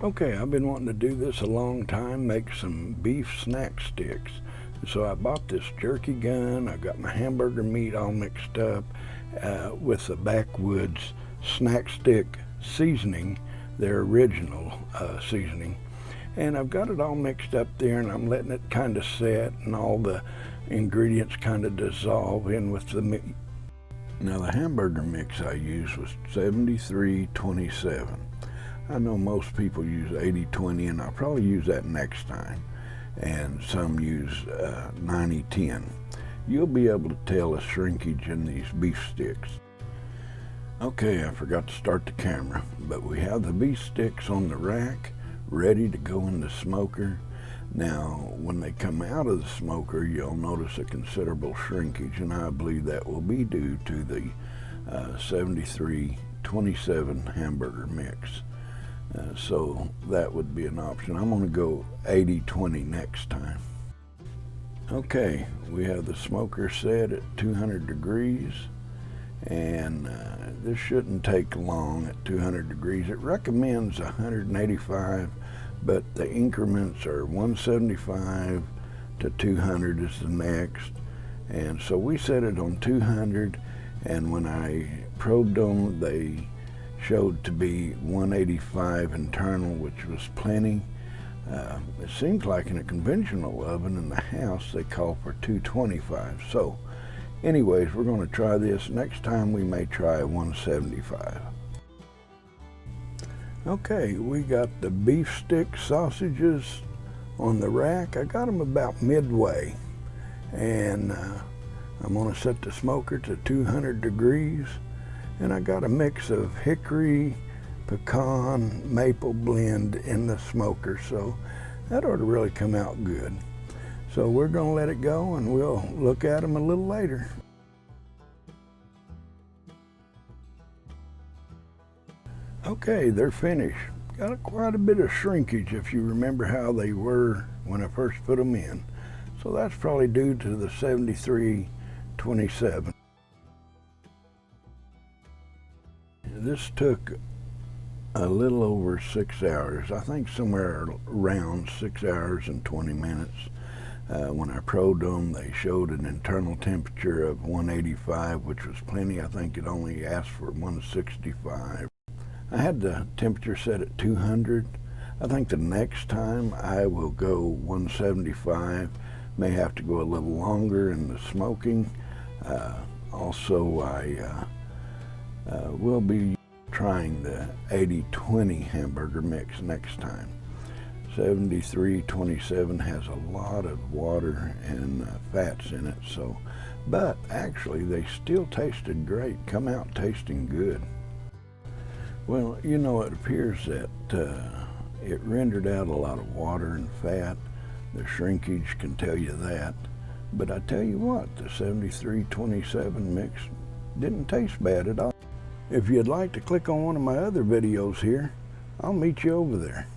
Okay, I've been wanting to do this a long time, make some beef snack sticks. So I bought this Jerky Gun. I got my hamburger meat all mixed up with the Backwoods Snack Stick seasoning, their original seasoning. And I've got it all mixed up there, and I'm letting it kind of set and all the ingredients kind of dissolve in with the meat. Now the hamburger mix I used was 73-27. I know most people use 80-20, and I'll probably use that next time. And some use 90-10. You'll be able to tell a shrinkage in these beef sticks. Okay, I forgot to start the camera, but we have the beef sticks on the rack, ready to go in the smoker. Now, when they come out of the smoker, you'll notice a considerable shrinkage, and I believe that will be due to the 73-27 hamburger mix. So that would be an option. I'm going to go 80-20 next time. Okay, we have the smoker set at 200 degrees, and this shouldn't take long at 200 degrees. It recommends 185, but the increments are 175 to 200 is the next. And so we set it on 200, and when I probed them, they showed to be 185 internal, which was plenty. It seems like in a conventional oven in the house they call for 225. So anyways, we're going to try this. Next time we may try 175. Okay, we got the beef stick sausages on the rack. I got them about midway, and I'm going to set the smoker to 200 degrees. And I got a mix of hickory, pecan, maple blend in the smoker, so that ought to really come out good. So we're going to let it go, and we'll look at them a little later. Okay, they're finished. Got quite a bit of shrinkage if you remember how they were when I first put them in. So that's probably due to the 73-27. This took a little over 6 hours. I think somewhere around 6 hours and 20 minutes. When I probed them, they showed an internal temperature of 185, which was plenty. I think it only asked for 165. I had the temperature set at 200. I think the next time I will go 175. May have to go a little longer in the smoking. Also, I we'll be trying the 80-20 hamburger mix next time. 73-27 has a lot of water and fats in it, so, but actually they still tasted great, come out tasting good. Well, you know, it appears that it rendered out a lot of water and fat. The shrinkage can tell you that, but I tell you what, the 73-27 mix didn't taste bad at all. If you'd like to click on one of my other videos here, I'll meet you over there.